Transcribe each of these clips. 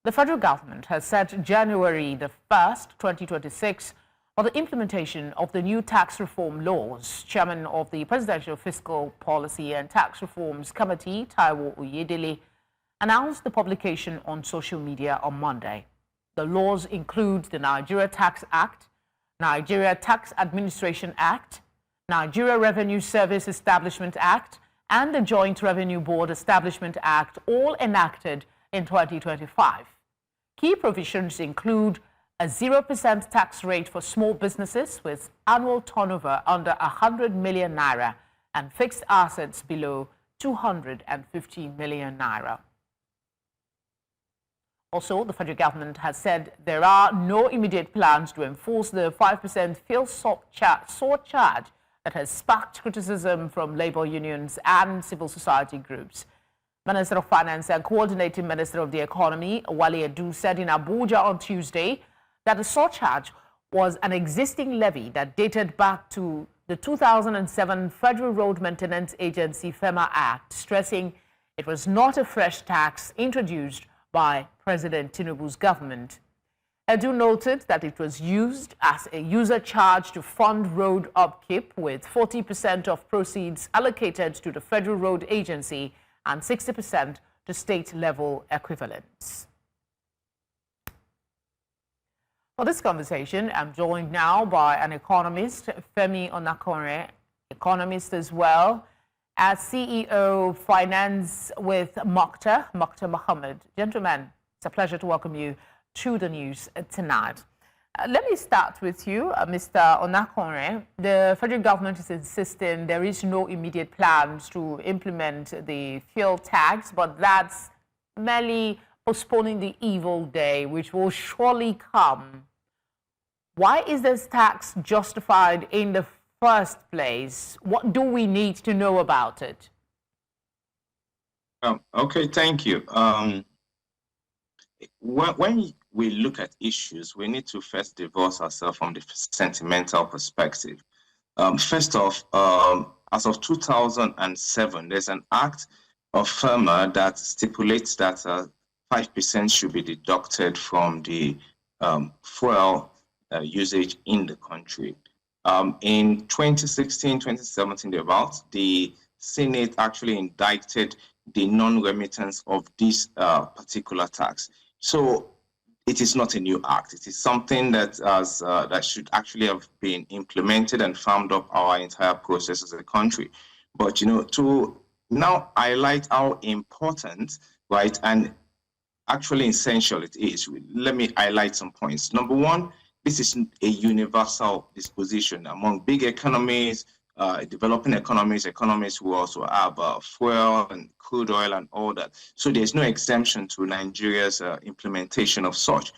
The federal government has set January the 1st, 2026 for the implementation of the new tax reform laws. Chairman of the Presidential Fiscal Policy and Tax Reforms Committee, Taiwo Oyedele, announced the publication on social media on Monday. The laws include the Nigeria Tax Act, Nigeria Tax Administration Act, Nigeria Revenue Service Establishment Act, and the Joint Revenue Board Establishment Act, all enacted in 2025. Key provisions include a 0% tax rate for small businesses with annual turnover under 100 million naira and fixed assets below 250 million naira. Also, the federal government has said there are no immediate plans to enforce the 5% fuel surcharge that has sparked criticism from labor unions and civil society groups. Minister of Finance and Coordinating Minister of the Economy, Wale Edu, said in Abuja on Tuesday that the surcharge was an existing levy that dated back to the 2007 Federal Road Maintenance Agency FEMA Act, stressing it was not a fresh tax introduced by President Tinubu's government. Edu noted that it was used as a user charge to fund road upkeep, with 40% of proceeds allocated to the Federal Road Agency and 60% to state-level equivalents. For this conversation, I'm joined now by an economist, Femi Onakonre, economist as well, as CEO Finance with Mokhtar Mohammed. Gentlemen, it's a pleasure to welcome you to the news tonight. Let me start with you, Mr. Onakonre. The federal government is insisting there is no immediate plans to implement the fuel tax, but that's merely postponing the evil day, which will surely come. Why is this tax justified in the first place? What do we need to know about it? Okay, thank you. When we look at issues, we need to first divorce ourselves from the sentimental perspective. First off, as of 2007, there's an act of FEMA that stipulates that 5% should be deducted from the fuel usage in the country. In 2016, 2017, the Senate actually indicted the non-remittance of this particular tax. So it is not a new act. It is something that that should actually have been implemented and farmed up our entire process as a country. But to now highlight how important, right, and actually essential it is, let me highlight some points. Number one, this is a universal disposition among big economies, developing economies who also have fuel and crude oil and all that. So there's no exemption to Nigeria's implementation of such.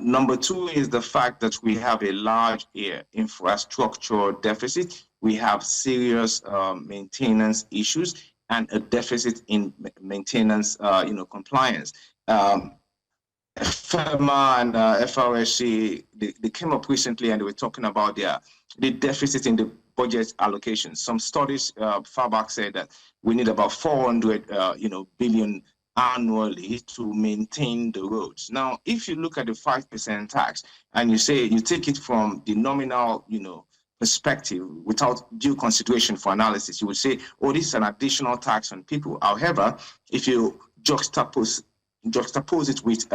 Number two is the fact that we have a large infrastructure deficit. We have serious maintenance issues and a deficit in maintenance, compliance. FEMA and FRSC, they came up recently and they were talking about the deficit in the budget allocation. Some studies far back said that we need about 400 billion annually to maintain the roads. Now, if you look at the 5% tax and you say you take it from the nominal, perspective without due consideration for analysis, you would say, oh, this is an additional tax on people. However, if you juxtapose it with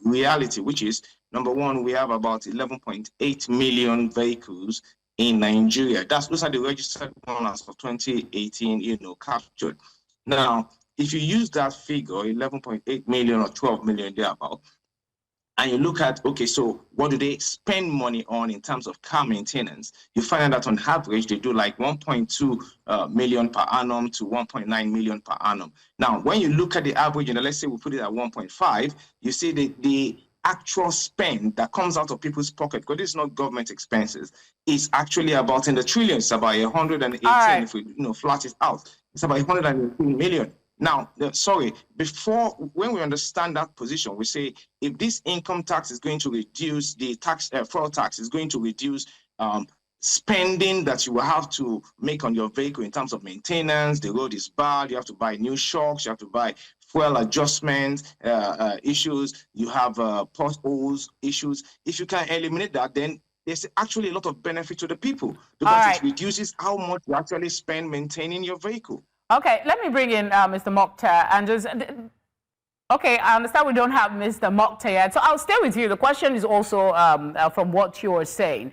reality, which is, number one, we have about 11.8 million vehicles in Nigeria. Those are the registered ones of 2018, captured. Now, if you use that figure, 11.8 million or 12 million thereabout, and you look at, okay, so what do they spend money on in terms of car maintenance? You find out that on average, they do like 1.2 million per annum to 1.9 million per annum. Now, when you look at the average, let's say we put it at 1.5, you see the actual spend that comes out of people's pocket, because this is not government expenses, is actually about in the trillions, about 118, right. If we flat it out, it's about 118 million. Now, when we understand that position, we say if this income tax is going to reduce, the fuel tax is going to reduce spending that you will have to make on your vehicle in terms of maintenance. The road is bad, you have to buy new shocks, you have to buy fuel adjustment issues, you have potholes issues. If you can eliminate that, then there's actually a lot of benefit to the people, because it reduces how much you actually spend maintaining your vehicle. Okay, let me bring in Mr. Mokhtar and just... Okay, I understand we don't have Mr. Mokhtar yet, so I'll stay with you. The question is also from what you're saying.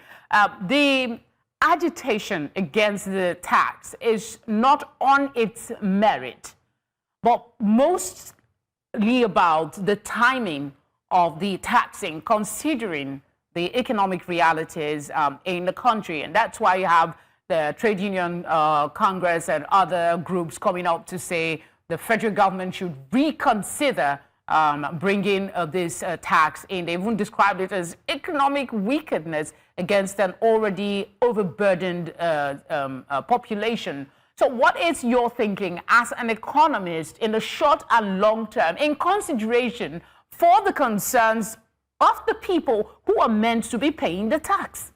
The agitation against the tax is not on its merit, but mostly about the timing of the taxing, considering the economic realities in the country. And that's why you have the Trade Union Congress and other groups coming up to say the federal government should reconsider bringing this tax in. They even described it as economic wickedness against an already overburdened population. So what is your thinking as an economist in the short and long term, in consideration for the concerns of the people who are meant to be paying the tax?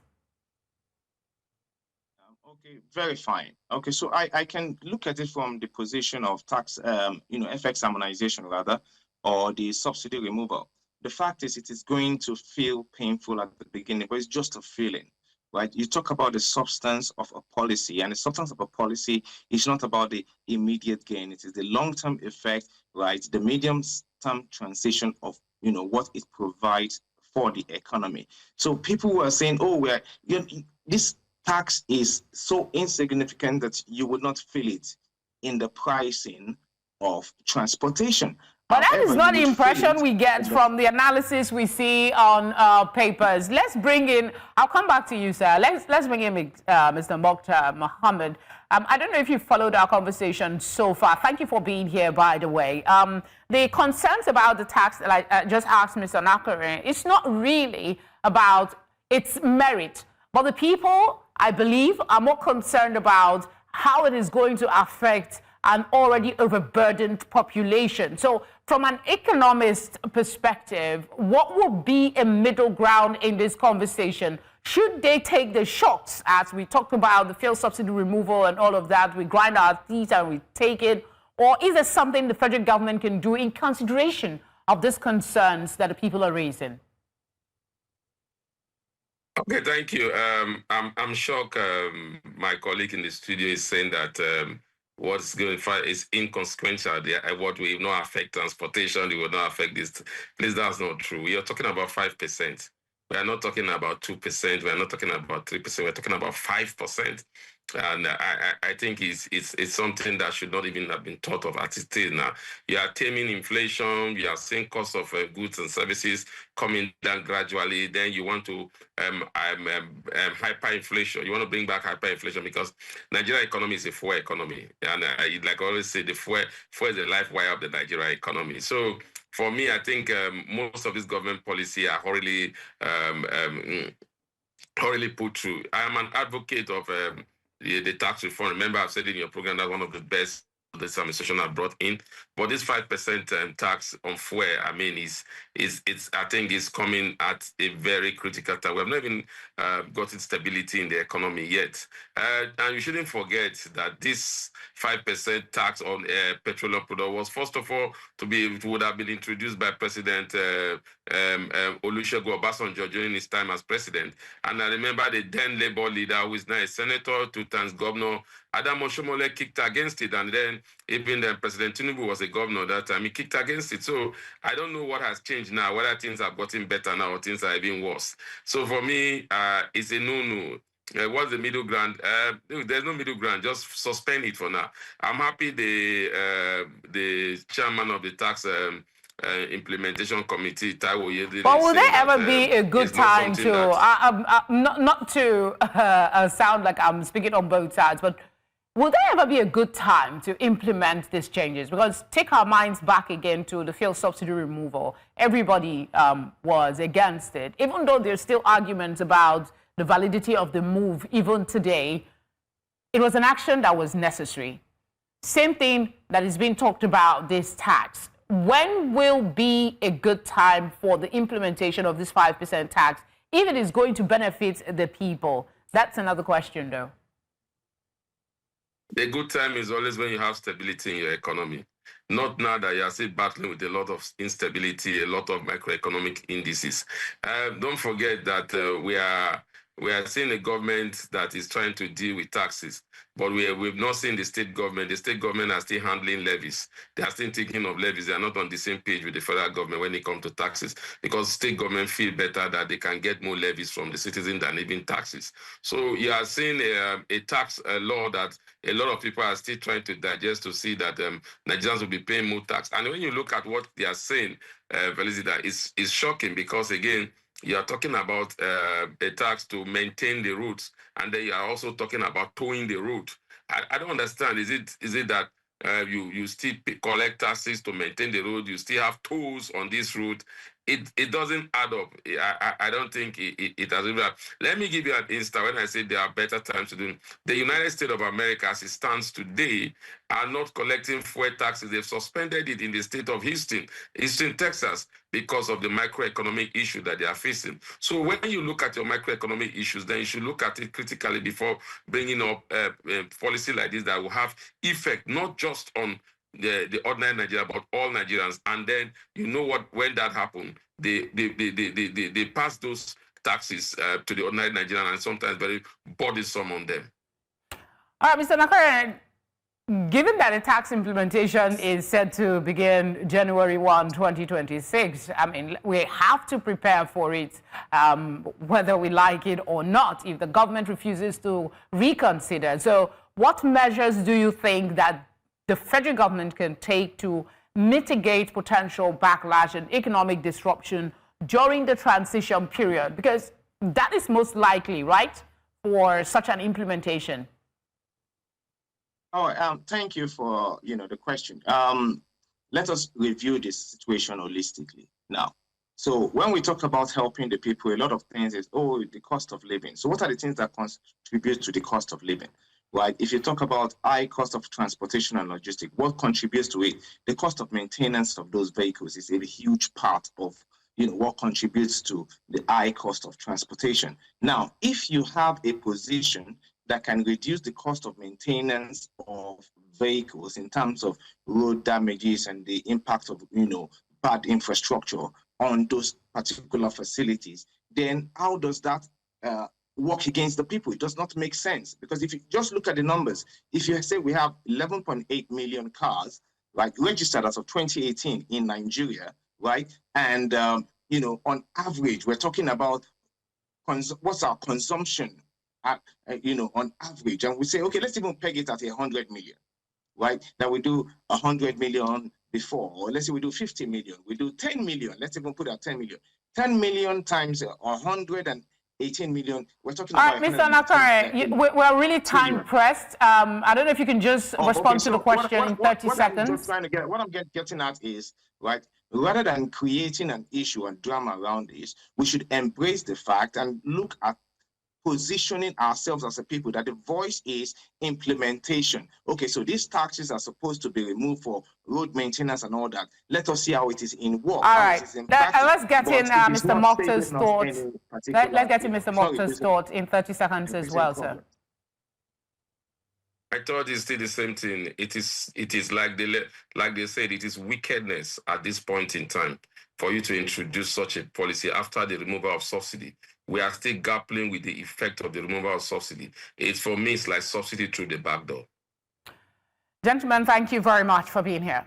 Okay, very fine. Okay, so I can look at it from the position of tax, FX harmonization rather, or the subsidy removal. The fact is, it is going to feel painful at the beginning, but it's just a feeling, right? You talk about the substance of a policy, and the substance of a policy is not about the immediate gain. It is the long-term effect, right? The medium-term transition of, what it provides for the economy. So people who are saying, oh, this tax is so insignificant that you would not feel it in the pricing of transportation. But that is not the impression we get from the analysis we see on papers. Let's bring in, I'll come back to you, sir. Let's bring in Mr. Mokhtar Mohammed. I don't know if you followed our conversation so far. Thank you for being here, by the way. The concerns about the tax that I just asked Mr. Nakare, it's not really about its merit. But the people, I believe, are more concerned about how it is going to affect an already overburdened population. So from an economist perspective, what would be a middle ground in this conversation? Should they take the shocks, as we talked about the fuel subsidy removal and all of that, we grind our teeth and we take it? Or is there something the federal government can do in consideration of these concerns that the people are raising? Okay, thank you. I'm shocked my colleague in the studio is saying that what's going to fight is inconsequential. What will not affect transportation, it will not affect this. Please, that's not true. We are talking about 5%. We are not talking about 2%. We are not talking about 3%. We're talking about 5%. And I think it's something that should not even have been thought of as it is now. You are taming inflation. You are seeing cost of goods and services coming down gradually. Then you want to hyperinflation. You want to bring back hyperinflation because Nigeria economy is a fuel economy, and like I always say, the fuel is the life wire of the Nigeria economy. So for me, I think most of this government policy are horribly put through. I am an advocate of the tax reform. Remember, I've said in your program that one of the best this administration have brought in, but this 5% tax on fuel, I mean, I think is coming at a very critical time. We have not even gotten stability in the economy yet, and you shouldn't forget that this 5% tax on petroleum product was first of all would have been introduced by President Olusegun Obasanjo during his time as president. And I remember the then Labour leader, who is now a senator, 2 times governor, Adam Oshomole, kicked against it. And then even then President Tinubu was a governor that time, he kicked against it. So I don't know what has changed now, whether things have gotten better now or things are even worse. So for me, it's a no-no. What's the middle ground? There's no middle ground. Just suspend it for now. I'm happy the chairman of the tax implementation committee, Taiwo Yediri. But will there ever be a good time to, not to sound like I'm speaking on both sides, but will there ever be a good time to implement these changes? Because take our minds back again to the fuel subsidy removal. Everybody was against it, even though there's still arguments about the validity of the move even today. It was an action that was necessary. Same thing that is being talked about this tax. When will be a good time for the implementation of this 5% tax if it is going to benefit the people? That's another question, though. The good time is always when you have stability in your economy. Not now that you are still battling with a lot of instability, a lot of macroeconomic indices. Don't forget that we are seeing a government that is trying to deal with taxes, but we've not seen the state government. The state government are still handling levies. They are still thinking of levies. They are not on the same page with the federal government when it comes to taxes, because state government feel better that they can get more levies from the citizens than even taxes. So you are seeing a tax law that a lot of people are still trying to digest, to see that Nigerians will be paying more tax. And when you look at what they are saying, Felicita, it's shocking, because again, you are talking about a tax to maintain the routes, and then you are also talking about towing the route. I don't understand. Is it that you still collect taxes to maintain the road? You still have tolls on this route? It doesn't add up. I don't think it has even. Let me give you an instance. When I say there are better times to do, the United States of America, as it stands today, are not collecting fuel taxes. They've suspended it in the state of Houston, Texas, because of the macroeconomic issue that they are facing. So when you look at your macroeconomic issues, then you should look at it critically before bringing up policy like this that will have effect not just on the ordinary Nigeria, but all Nigerians. And then you know what, when that happened, they pass those taxes to the ordinary Nigerian, and sometimes very burdensome on them. All right, Mr. Nakare, given that the tax implementation is set to begin January 1, 2026, I mean, we have to prepare for it, whether we like it or not, if the government refuses to reconsider. So what measures do you think that the federal government can take to mitigate potential backlash and economic disruption during the transition period? Because that is most likely, right, for such an implementation. Oh, thank you for the question. Let us review this situation holistically now. So when we talk about helping the people, a lot of things is, the cost of living. So what are the things that contribute to the cost of living? Right? If you talk about high cost of transportation and logistics, what contributes to it? The cost of maintenance of those vehicles is a huge part of what contributes to the high cost of transportation. Now, if you have a position that can reduce the cost of maintenance of vehicles in terms of road damages and the impact of bad infrastructure on those particular facilities, then how does that work against the people? It does not make sense, because if you just look at the numbers, if you say we have 11.8 million cars, right, registered as of 2018 in Nigeria, right, and on average, we're talking about what's our consumption, on average, and we say, okay, let's even peg it at 100 million, right? That we do 100 million before, or let's say we do 50 million, we do 10 million. Let's even put at 10 million. 10 million times 118 million. We're talking about. All right, Mr. Nakare, we're really time pressed. I don't know if you can just respond to the question in 30 seconds. What I'm getting at is, right, rather than creating an issue and drama around this, we should embrace the fact and look at positioning ourselves as a people that the voice is implementation. Okay, so these taxes are supposed to be removed for road maintenance and all that. Let us see how it is in work. All right, let's get in Mr. Mokhtar's thoughts. Let's get in Mr. Mokhtar's thoughts in 30 seconds as well, sir. I thought it's still the same thing. It is like they said, it is wickedness at this point in time for you to introduce such a policy after the removal of subsidy. We are still grappling with the effect of the removal of subsidy. For me, it's like subsidy through the back door. Gentlemen, thank you very much for being here.